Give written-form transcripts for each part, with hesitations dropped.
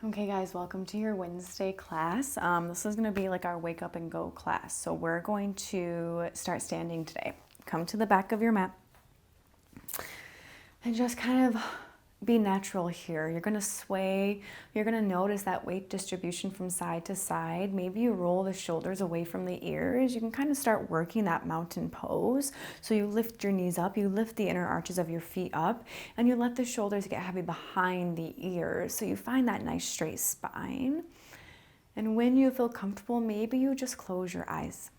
Okay guys, welcome to your Wednesday class. This is going to be like our wake up and go class. So we're going to start standing today. Come to the back of your mat and just kind of be natural here. You're going to sway. You're going to notice that weight distribution from side to side. Maybe you roll the shoulders away from the ears. You can kind of start working that mountain pose. So you lift your knees up, you lift the inner arches of your feet up, and you let the shoulders get heavy behind the ears. So you find that nice straight spine. And when you feel comfortable, maybe you just close your eyes.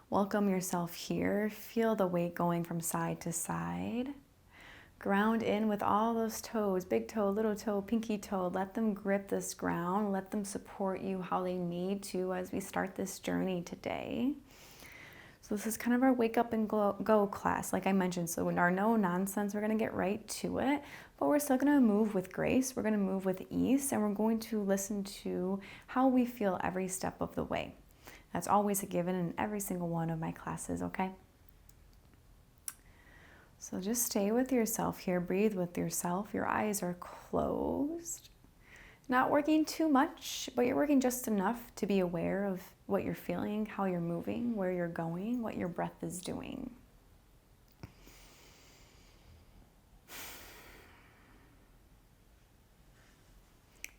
Welcome yourself here. Feel the weight going from side to side. Ground in with all those toes, big toe, little toe, pinky toe. Let them grip this ground. Let them support you how they need to as we start this journey today. So this is kind of our wake up and go class, like I mentioned. So in our no nonsense, we're going to get right to it, but we're still going to move with grace. We're going to move with ease, and we're going to listen to how we feel every step of the way. That's always a given in every single one of my classes, okay? So just stay with yourself here, breathe with yourself. Your eyes are closed. Not working too much, but you're working just enough to be aware of what you're feeling, how you're moving, where you're going, what your breath is doing.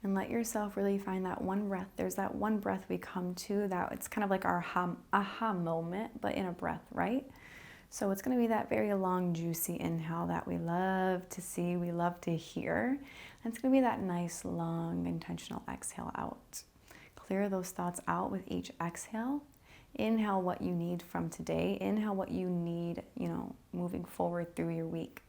And let yourself really find that one breath. There's that one breath we come to that it's kind of like our aha moment, but in a breath, right? So it's going to be that very long, juicy inhale that we love to see, we love to hear. And it's going to be that nice, long, intentional exhale out. Clear those thoughts out with each exhale. Inhale what you need from today. Inhale what you need, moving forward through your week.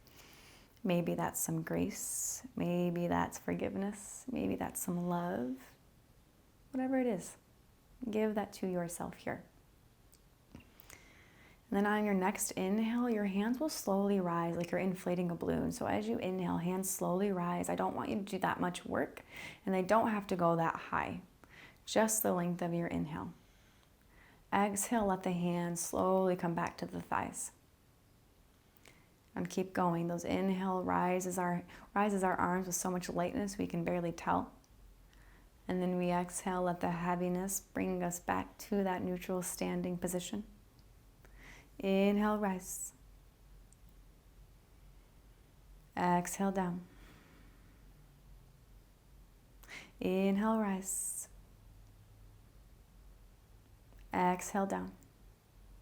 Maybe that's some grace. Maybe that's forgiveness. Maybe that's some love. Whatever it is, give that to yourself here. And then on your next inhale, your hands will slowly rise like you're inflating a balloon. So as you inhale, hands slowly rise. I don't want you to do that much work, and they don't have to go that high. Just the length of your inhale. Exhale, let the hands slowly come back to the thighs. And keep going. Those inhale rises our arms with so much lightness we can barely tell. And then we exhale, let the heaviness bring us back to that neutral standing position. Inhale, rise. Exhale, down. Inhale, rise. Exhale, down.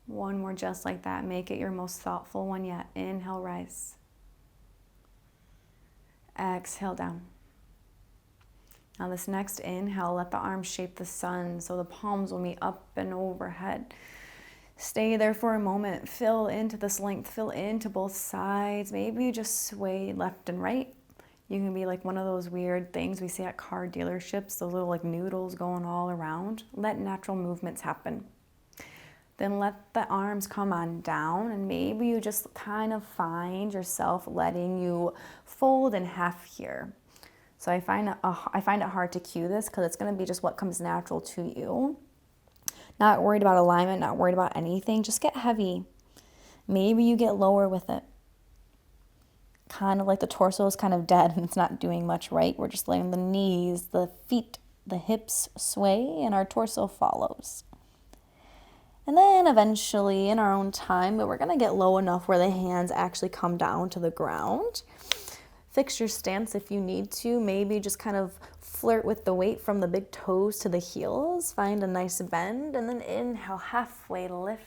One more just like that. Make it your most thoughtful one yet. Inhale, rise. Exhale, down. Now this next inhale, let the arms shape the sun so the palms will meet up and overhead. Stay there for a moment. Fill into this length. Fill into both sides. Maybe you just sway left and right. You can be like one of those weird things we see at car dealerships, those little like noodles going all around. Let natural movements happen. Then let the arms come on down, and maybe you just kind of find yourself letting you fold in half here. So I find it hard to cue this because it's going to be just what comes natural to you. Not worried about alignment, not worried about anything. Just get heavy. Maybe you get lower with it. Kind of like the torso is kind of dead and it's not doing much, right? We're just letting the knees, the feet, the hips sway, and our torso follows. And then eventually, in our own time, we're going to get low enough where the hands actually come down to the ground. Fix your stance if you need to. Maybe just kind of flirt with the weight from the big toes to the heels. Find a nice bend, and then inhale, halfway lift.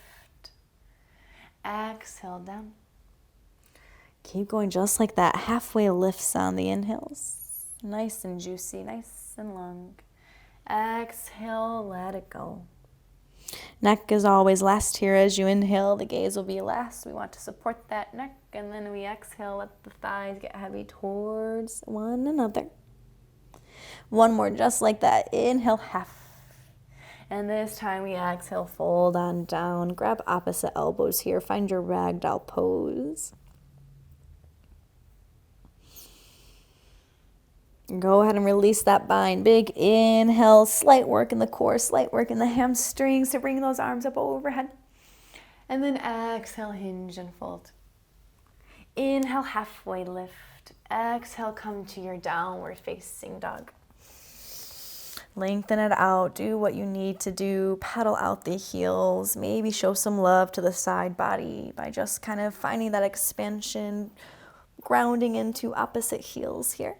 Exhale, down. Keep going just like that. Halfway lifts on the inhales. Nice and juicy, nice and long. Exhale, let it go. Neck is always last here. As you inhale, the gaze will be last. We want to support that neck, and then we exhale, let the thighs get heavy towards one another. One more just like that. Inhale, half. And this time we exhale, fold on down. Grab opposite elbows here. Find your ragdoll pose. Go ahead and release that bind. Big inhale, slight work in the core, slight work in the hamstrings to bring those arms up overhead. And then exhale, hinge and fold. Inhale, halfway lift. Exhale, come to your downward facing dog. Lengthen it out, do what you need to do, pedal out the heels, maybe show some love to the side body by just kind of finding that expansion, grounding into opposite heels here.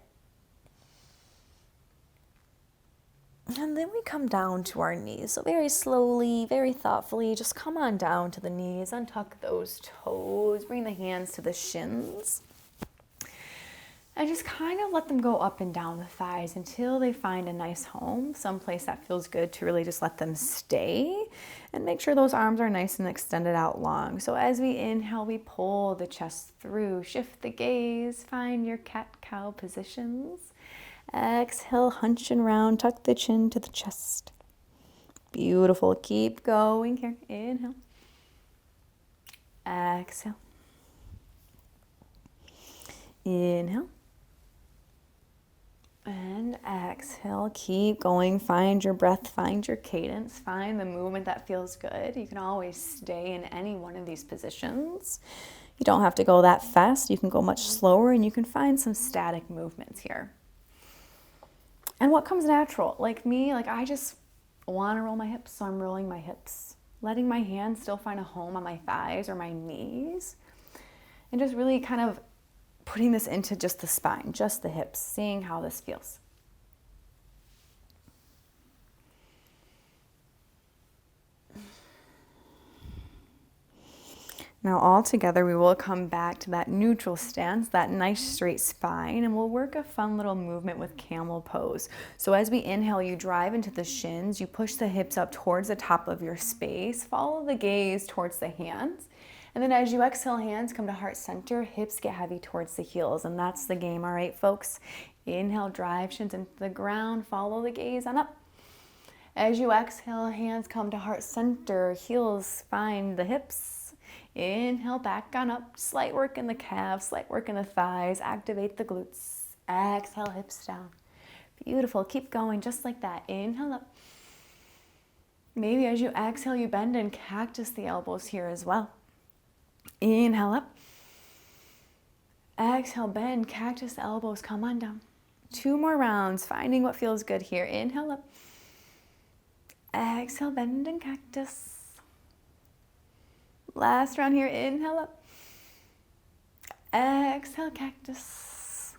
And then we come down to our knees. So very slowly, very thoughtfully, just come on down to the knees, untuck those toes, bring the hands to the shins. And just kind of let them go up and down the thighs until they find a nice home, someplace that feels good to really just let them stay. And make sure those arms are nice and extended out long. So as we inhale, we pull the chest through, shift the gaze, find your cat-cow positions. Exhale, hunch and round, tuck the chin to the chest. Beautiful. Keep going here. Inhale. Exhale. Inhale. And exhale. Keep going. Find your breath. Find your cadence. Find the movement that feels good. You can always stay in any one of these positions. You don't have to go that fast. You can go much slower, and you can find some static movements here. And what comes natural, like me, I just want to roll my hips, so I'm rolling my hips, letting my hands still find a home on my thighs or my knees, and just really kind of putting this into just the spine, just the hips, seeing how this feels. Now all together we will come back to that neutral stance, that nice straight spine, and we'll work a fun little movement with Camel Pose. So as we inhale, you drive into the shins, you push the hips up towards the top of your space, follow the gaze towards the hands, and then as you exhale, hands come to heart center, hips get heavy towards the heels, and that's the game, all right, folks? Inhale, drive shins into the ground, follow the gaze on up. As you exhale, hands come to heart center, heels find the hips. Inhale, back on up, slight work in the calves, slight work in the thighs, activate the glutes. Exhale, hips down. Beautiful, keep going just like that. Inhale up. Maybe as you exhale, you bend and cactus the elbows here as well. Inhale up. Exhale, bend, cactus the elbows, come on down. 2 more rounds, finding what feels good here. Inhale up. Exhale, bend and cactus. Last round here, inhale up. Exhale, cactus.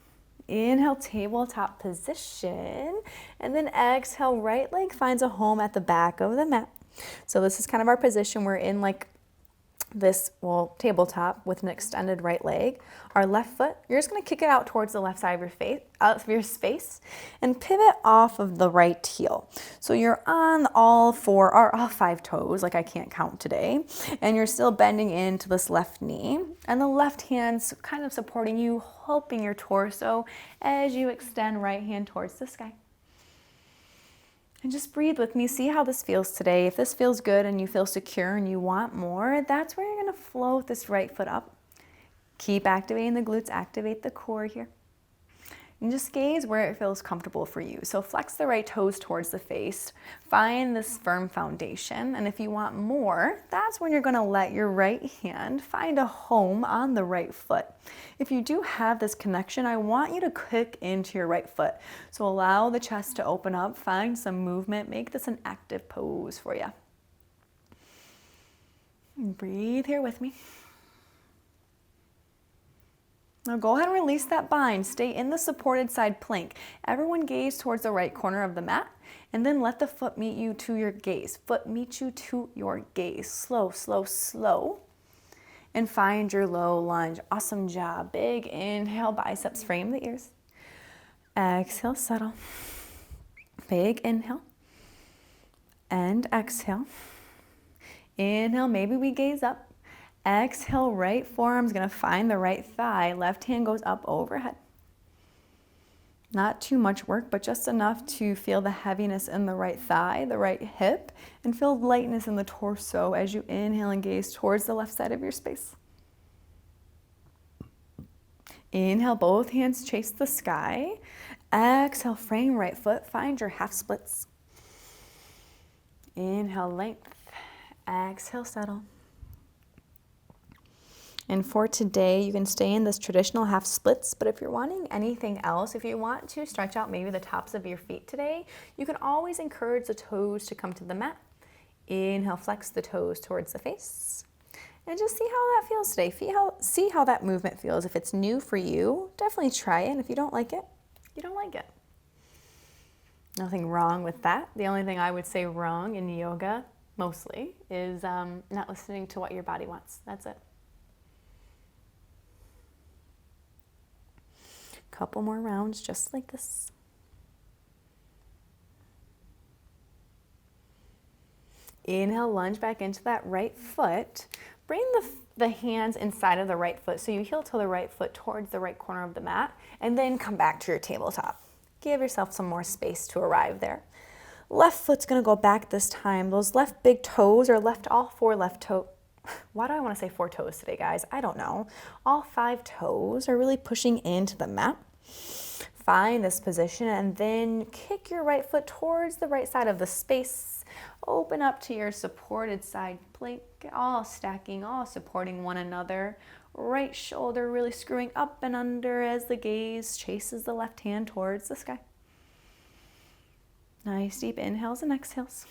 Inhale, tabletop position. And then exhale, right leg finds a home at the back of the mat. So this is kind of our position. We're in this, tabletop with an extended right leg. Our left foot, you're just gonna kick it out towards the left side of your face, out of your space, and pivot off of the right heel. So you're on all 5 toes, I can't count today, and you're still bending into this left knee, and the left hand's kind of supporting you, helping your torso as you extend right hand towards the sky. And just breathe with me. See how this feels today. If this feels good and you feel secure and you want more, that's where you're going to float this right foot up. Keep activating the glutes, activate the core here. And just gaze where it feels comfortable for you. So flex the right toes towards the face. Find this firm foundation. And if you want more, that's when you're going to let your right hand find a home on the right foot. If you do have this connection, I want you to kick into your right foot. So allow the chest to open up, find some movement, make this an active pose for you. And breathe here with me. Now go ahead and release that bind. Stay in the supported side plank. Everyone gaze towards the right corner of the mat, and then let the foot meet you to your gaze. Foot meet you to your gaze. Slow, slow, slow. And find your low lunge. Awesome job. Big inhale, biceps frame the ears. Exhale, settle. Big inhale. And exhale. Inhale, maybe we gaze up. Exhale, right forearm's gonna find the right thigh. Left hand goes up overhead. Not too much work, but just enough to feel the heaviness in the right thigh, the right hip, and feel lightness in the torso as you inhale and gaze towards the left side of your space. Inhale, both hands chase the sky. Exhale, frame right foot, find your half splits. Inhale, length. Exhale, settle. And for today, you can stay in this traditional half splits, but if you're wanting anything else, if you want to stretch out maybe the tops of your feet today, you can always encourage the toes to come to the mat. Inhale, flex the toes towards the face. And just see how that feels today. See how that movement feels. If it's new for you, definitely try it. And if you don't like it, you don't like it. Nothing wrong with that. The only thing I would say wrong in yoga, mostly, is not listening to what your body wants. That's it. Couple more rounds just like this. Inhale, lunge back into that right foot. Bring the hands inside of the right foot so you heel to the right foot towards the right corner of the mat, and then come back to your tabletop. Give yourself some more space to arrive there. Left foot's gonna go back this time. Those left big toes are all 4 left toes. Why do I want to say 4 toes today, guys? I don't know. All 5 toes are really pushing into the mat. Find this position and then kick your right foot towards the right side of the space. Open up to your supported side plank, all stacking, all supporting one another. Right shoulder really screwing up and under as the gaze chases the left hand towards the sky. Nice deep inhales and exhales.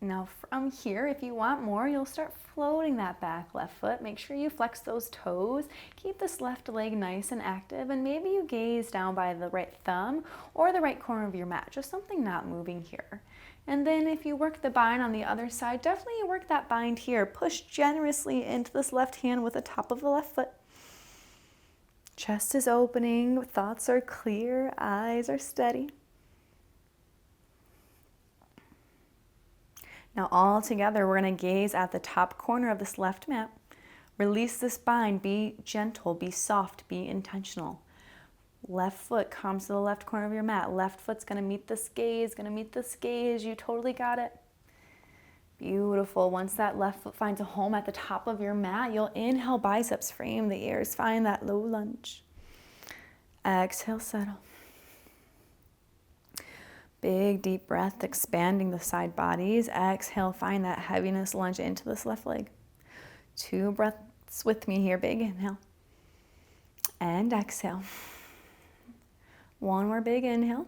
Now from here, if you want more, you'll start floating that back left foot. Make sure you flex those toes. Keep this left leg nice and active, and maybe you gaze down by the right thumb or the right corner of your mat, just something not moving here. And then if you work the bind on the other side, definitely work that bind here. Push generously into this left hand with the top of the left foot. Chest is opening, thoughts are clear, eyes are steady. Now all together, we're going to gaze at the top corner of this left mat. Release this bind. Be gentle, be soft, be intentional. Left foot comes to the left corner of your mat. Left foot's going to meet this gaze, You totally got it. Beautiful. Once that left foot finds a home at the top of your mat, you'll inhale, biceps frame the ears. Find that low lunge. Exhale, settle. Big deep breath, expanding the side bodies. Exhale, find that heaviness, lunge into this left leg. 2 breaths with me here. Big inhale. And exhale. 1 more big inhale.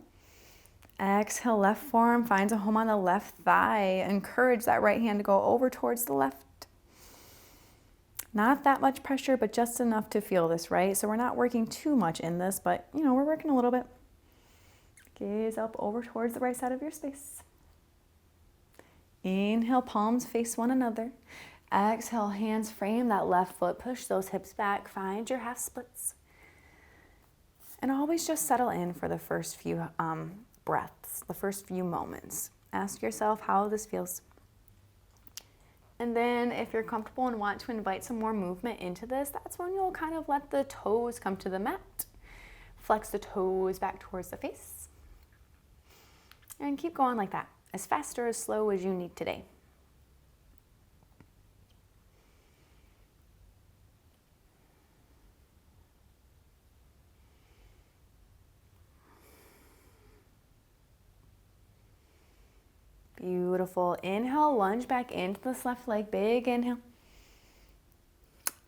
Exhale, left forearm finds a home on the left thigh. Encourage that right hand to go over towards the left. Not that much pressure, but just enough to feel this, right? So we're not working too much in this, but we're working a little bit. Gaze up over towards the right side of your space. Inhale, palms face one another. Exhale, hands frame that left foot. Push those hips back. Find your half splits. And always just settle in for the first few breaths, the first few moments. Ask yourself how this feels. And then if you're comfortable and want to invite some more movement into this, that's when you'll kind of let the toes come to the mat. Flex the toes back towards the face. And keep going like that, as fast or as slow as you need today. Beautiful. Inhale, lunge back into this left leg. Big inhale.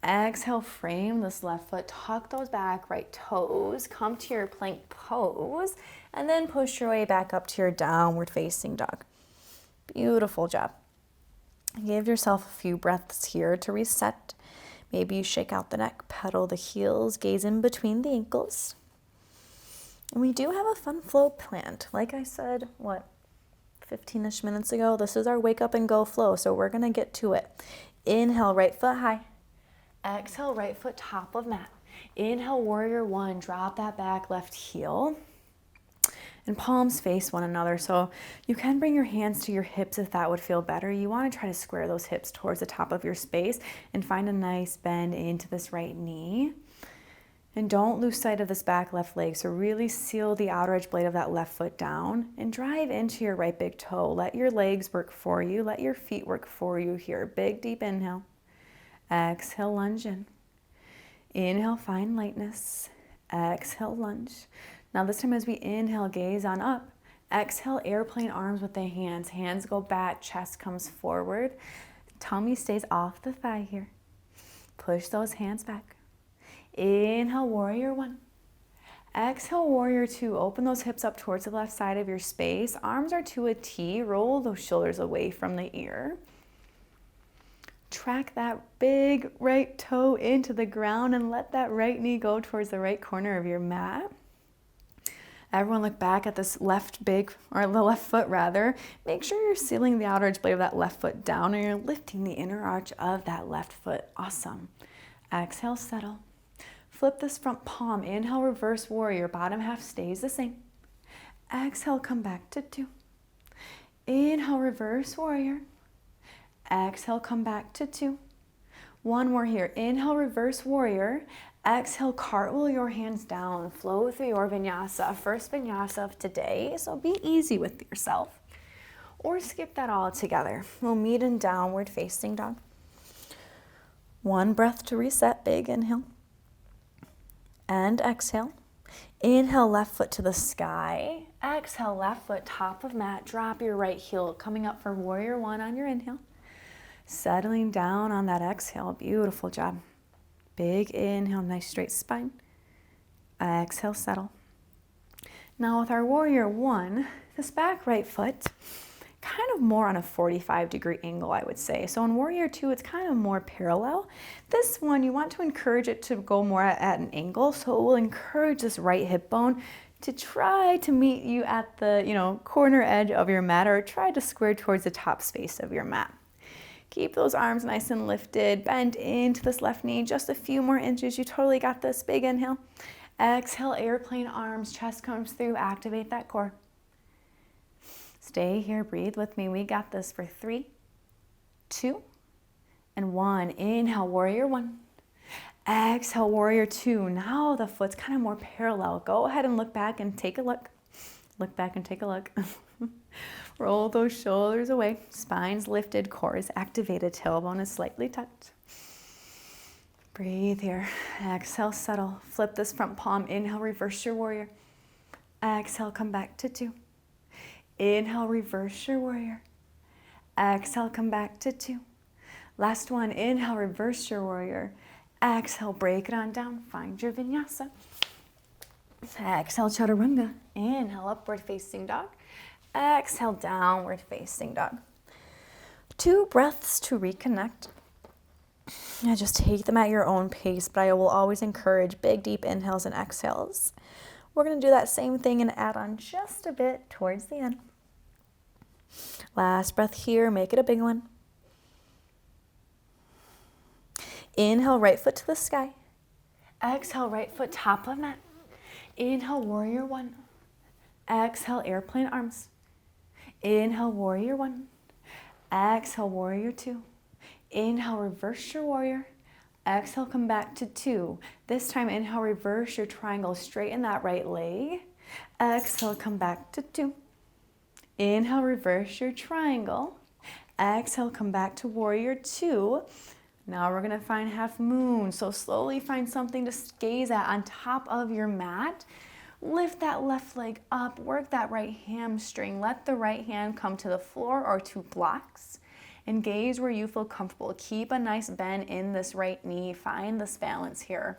Exhale, frame this left foot. Tuck those back right toes. Come to your plank pose. And then push your way back up to your downward facing dog. Beautiful job. Give yourself a few breaths here to reset. Maybe you shake out the neck, pedal the heels, gaze in between the ankles. And we do have a fun flow planned. Like I said, 15-ish minutes ago, this is our wake up and go flow, so we're gonna get to it. Inhale, right foot high. Exhale, right foot top of mat. Inhale, warrior 1, drop that back left heel. And palms face one another, so you can bring your hands to your hips if that would feel better. You want to try to square those hips towards the top of your space and find a nice bend into this right knee. And don't lose sight of this back left leg, so really seal the outer edge blade of that left foot down and drive into your right big toe. Let your legs work for you. Let your feet work for you here. Big deep inhale. Exhale, lunge in. Inhale, find lightness. Exhale, lunge. Now this time as we inhale, gaze on up. Exhale, airplane arms with the hands. Hands go back, chest comes forward. Tummy stays off the thigh here. Push those hands back. Inhale, warrior one. Exhale, warrior two. Open those hips up towards the left side of your space. Arms are to a T. Roll those shoulders away from the ear. Track that big right toe into the ground and let that right knee go towards the right corner of your mat. Everyone look back at this left foot rather. Make sure you're sealing the outer edge blade of that left foot down and you're lifting the inner arch of that left foot. Awesome. Exhale, settle. Flip this front palm. Inhale, reverse warrior. Bottom half stays the same. Exhale, come back to two. Inhale, reverse warrior. Exhale, come back to two. One more here. Inhale, reverse warrior. Exhale, cartwheel your hands down. Flow through your vinyasa. First vinyasa of today, so be easy with yourself. Or skip that all together. We'll meet in downward facing dog. One breath to reset. Big inhale. And exhale. Inhale, left foot to the sky. Exhale, left foot top of mat. Drop your right heel. Coming up for warrior one on your inhale. Settling down on that exhale. Beautiful job. Big inhale, nice straight spine. Exhale, settle. Now with our warrior one, this back right foot, kind of more on a 45-degree angle, I would say. So in warrior two, it's kind of more parallel. This one, you want to encourage it to go more at an angle. So it will encourage this right hip bone to try to meet you at the, corner edge of your mat, or try to square towards the top space of your mat. Keep those arms nice and lifted. Bend into this left knee. Just a few more inches. You totally got this. Big inhale. Exhale, airplane arms. Chest comes through. Activate that core. Stay here. Breathe with me. We got this for 3, 2, and 1. Inhale, warrior one. Exhale, warrior two. Now the foot's kind of more parallel. Go ahead and look back and take a look. Look back and take a look. Roll those shoulders away. Spine's lifted, core is activated, tailbone is slightly tucked. Breathe here. Exhale, settle. Flip this front palm. Inhale, reverse your warrior. Exhale, come back to two. Inhale, reverse your warrior. Exhale, come back to two. Last one. Inhale, reverse your warrior. Exhale, break it on down. Find your vinyasa. Exhale, chaturanga. Inhale, upward facing dog. Exhale, downward facing dog. 2 breaths to reconnect. Just take them at your own pace, but I will always encourage big, deep inhales and exhales. We're going to do that same thing and add on just a bit towards the end. Last breath here, make it a big one. Inhale, right foot to the sky. Exhale, right foot top of mat. Inhale, warrior one. Exhale, airplane arms. Inhale, warrior one. Exhale, warrior two. Inhale, reverse your warrior. Exhale, come back to two. This time, inhale, reverse your triangle. Straighten that right leg. Exhale, come back to two. Inhale, reverse your triangle. Exhale, come back to warrior two. Now we're gonna find half moon. So slowly find something to gaze at on top of your mat. Lift that left leg up, work that right hamstring. Let the right hand come to the floor or to blocks and gaze where you feel comfortable. Keep a nice bend in this right knee. Find this balance here.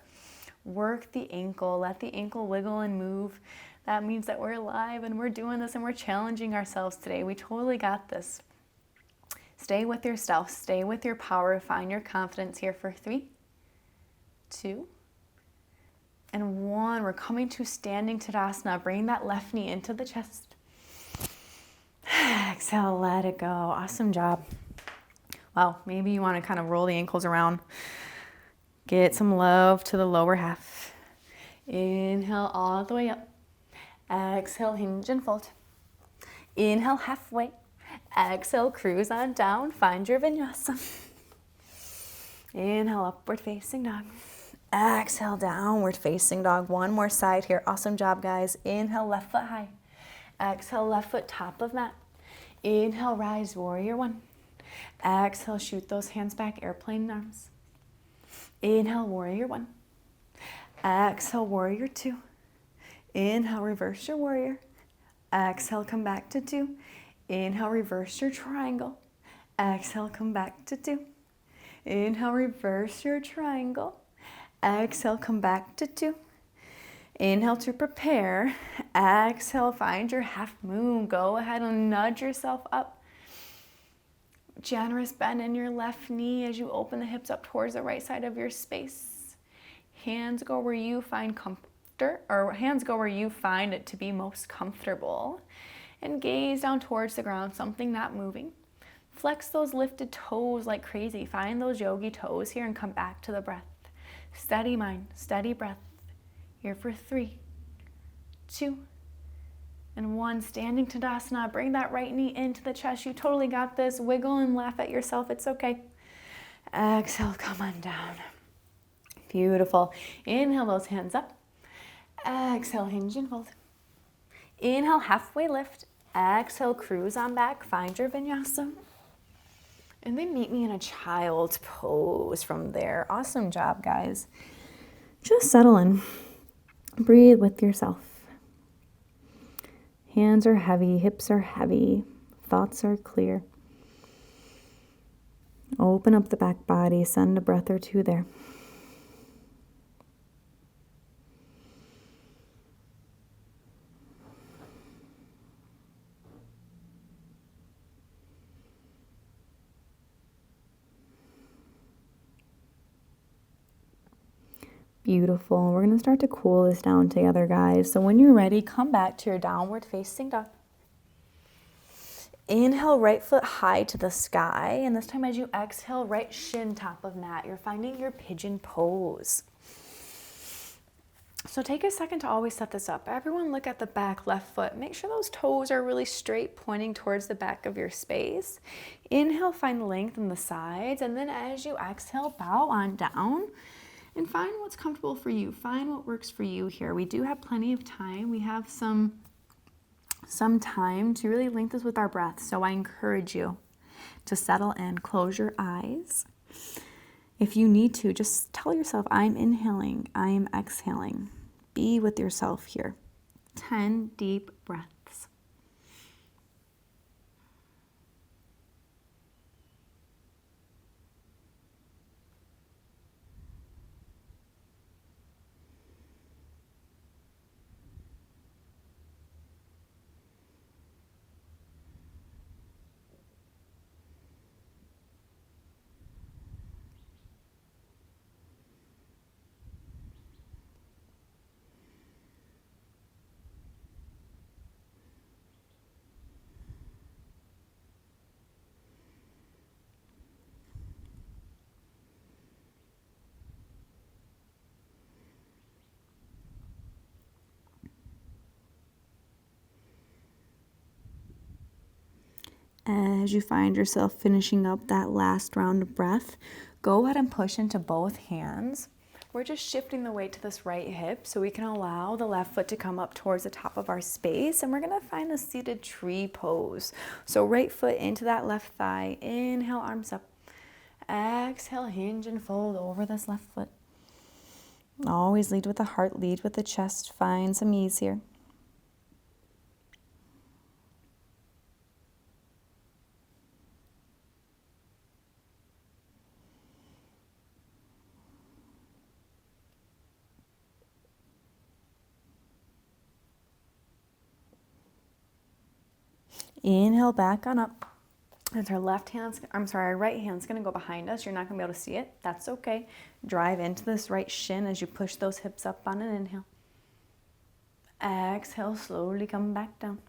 Work the ankle, let the ankle wiggle and move. That means that we're alive and we're doing this and we're challenging ourselves today. We totally got this. Stay with yourself, stay with your power, find your confidence here for 3, 2, and 1. We're coming to standing Tadasana. Bring that left knee into the chest. Exhale, let it go. Awesome job. Wow, maybe you want to kind of roll the ankles around. Get some love to the lower half. Inhale all the way up. Exhale, hinge and fold. Inhale, halfway. Exhale, cruise on down. Find your vinyasa. Inhale, upward facing dog. Exhale, downward facing dog. One more side here. Awesome job, guys. Inhale, left foot high. Exhale, left foot top of mat. Inhale, rise, warrior one. Exhale, shoot those hands back, airplane arms. Inhale, warrior one. Exhale, warrior two. Inhale, reverse your warrior. Exhale, come back to 2. Inhale, reverse your triangle. Exhale, come back to 2. Inhale, reverse your triangle. Exhale, come back to 2. Inhale to prepare. Exhale, find your half moon. Go ahead and nudge yourself up. Generous bend in your left knee as you open the hips up towards the right side of your space. Hands go where you find comfort, or hands go where you find it to be most comfortable. And gaze down towards the ground, something not moving. Flex those lifted toes like crazy. Find those yogi toes here and come back to the breath. Steady mind, steady breath. Here for 3, 2, and 1. Standing Tadasana. Bring that right knee into the chest. You totally got this. Wiggle and laugh at yourself. It's okay. Exhale, come on down. Beautiful. Inhale those hands up. Exhale, hinge and fold. Inhale, halfway lift. Exhale, cruise on back. Find your vinyasa. And then meet me in a child's pose from there. Awesome job, guys. Just settle in. Breathe with yourself. Hands are heavy, hips are heavy, thoughts are clear. Open up the back body, send a breath or two there. Beautiful. We're going to start to cool this down together, guys. So when you're ready, come back to your downward facing dog. Inhale, right foot high to the sky. And this time as you exhale, right shin top of mat. You're finding your pigeon pose. So take a second to always set this up. Everyone look at the back left foot. Make sure those toes are really straight, pointing towards the back of your space. Inhale, find length in the sides. And then as you exhale, bow on down. And find what's comfortable for you. Find what works for you here. We do have plenty of time. We have some time to really link this with our breath. So I encourage you to settle in. Close your eyes. If you need to, just tell yourself, I'm inhaling, I'm exhaling. Be with yourself here. 10 deep breaths. As you find yourself finishing up that last round of breath, go ahead and push into both hands. We're just shifting the weight to this right hip so we can allow the left foot to come up towards the top of our space, and we're going to find a seated tree pose. So right foot into that left thigh. Inhale, arms up. Exhale, hinge and fold over this left foot. Always lead with the heart, lead with the chest. Find some ease here. Inhale back on up. As our right hand's going to go behind us. You're not going to be able to see it. That's okay. Drive into this right shin as you push those hips up on an inhale. Exhale, slowly come back down.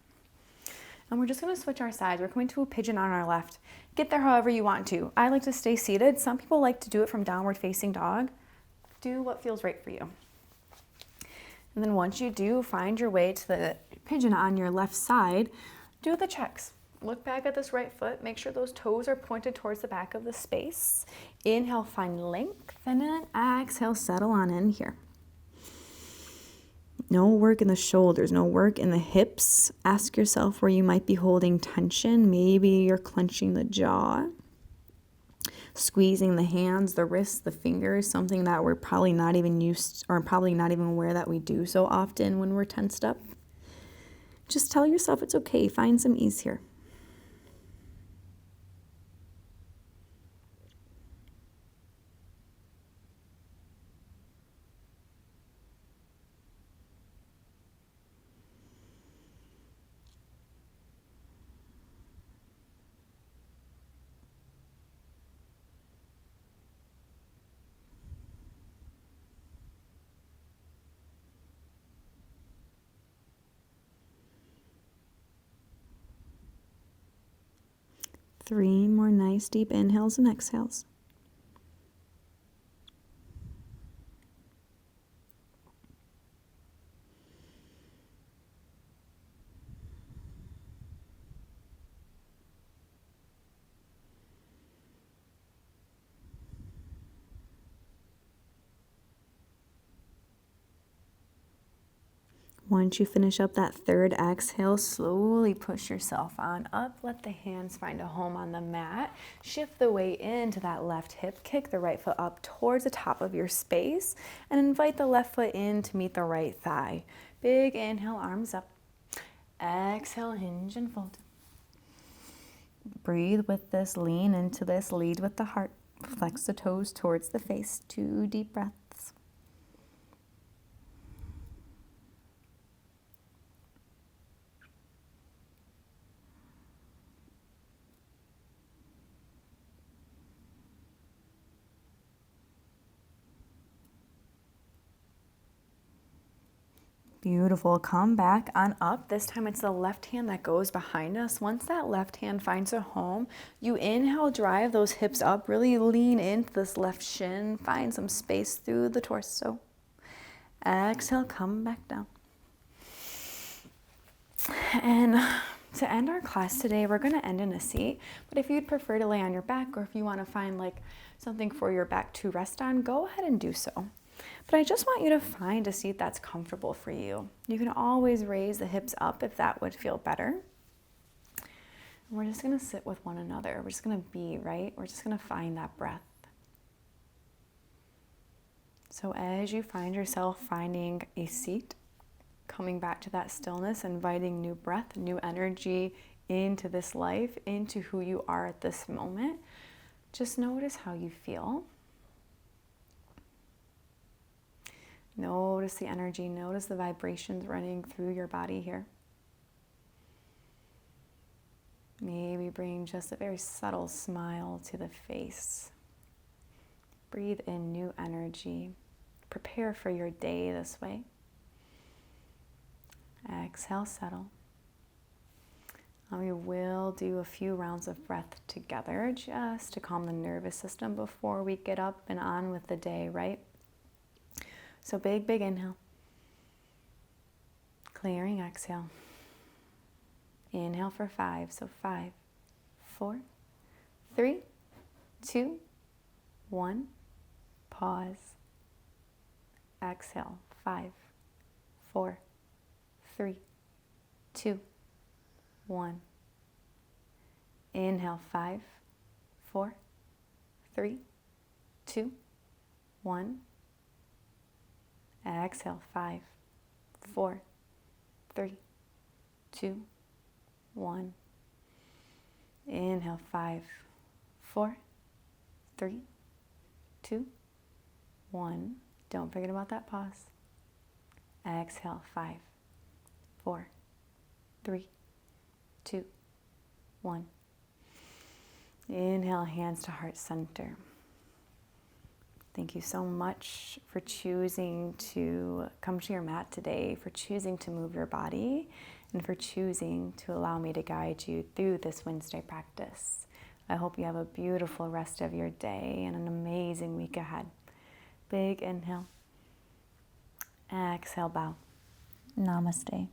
And we're just going to switch our sides. We're coming to a pigeon on our left. Get there however you want to. I like to stay seated. Some people like to do it from downward facing dog. Do what feels right for you. And then once you do, find your way to the pigeon on your left side. Do the checks. Look back at this right foot. Make sure those toes are pointed towards the back of the space. Inhale, find length, and then exhale, settle on in here. No work in the shoulders, no work in the hips. Ask yourself where you might be holding tension. Maybe you're clenching the jaw, squeezing the hands, the wrists, the fingers, something that we're probably not even used or probably not even aware that we do so often when we're tensed up. Just tell yourself it's okay. Find some ease here. Three more nice deep inhales and exhales. Once you finish up that third exhale, slowly push yourself on up. Let the hands find a home on the mat. Shift the weight into that left hip. Kick the right foot up towards the top of your space and invite the left foot in to meet the right thigh. Big inhale, arms up. Exhale, hinge and fold. Breathe with this, lean into this, lead with the heart. Flex the toes towards the face. 2 deep breaths. Beautiful. Come back on up. This time it's the left hand that goes behind us. Once that left hand finds a home, you inhale, drive those hips up, really lean into this left shin, find some space through the torso. Exhale, come back down. And to end our class today, we're going to end in a seat, but if you'd prefer to lay on your back, or if you want to find like something for your back to rest on, go ahead and do so. But I just want you to find a seat that's comfortable for you. You can always raise the hips up if that would feel better. And we're just going to sit with one another. We're just going to be, right? We're just going to find that breath. So as you find yourself finding a seat, coming back to that stillness, inviting new breath, new energy into this life, into who you are at this moment, just notice how you feel. Notice the energy, notice the vibrations running through your body here. Maybe bring just a very subtle smile to the face. Breathe in new energy. Prepare for your day this way. Exhale, settle. And we will do a few rounds of breath together just to calm the nervous system before we get up and on with the day, right? So big inhale. Clearing exhale. Inhale for 5. So 5, 4, 3, 2, 1. Pause. Exhale. 5, 4, 3, 2, 1. Inhale. 5, 4, 3, 2, 1. Exhale. 5, 4, 3, 2, 1. Inhale. 5, 4, 3, 2, 1. Don't forget about that pause. Exhale. 5, 4, 3, 2, 1. Inhale, hands to heart center. Thank you so much for choosing to come to your mat today, for choosing to move your body, and for choosing to allow me to guide you through this Wednesday practice. I hope you have a beautiful rest of your day and an amazing week ahead. Big inhale. Exhale, bow. Namaste.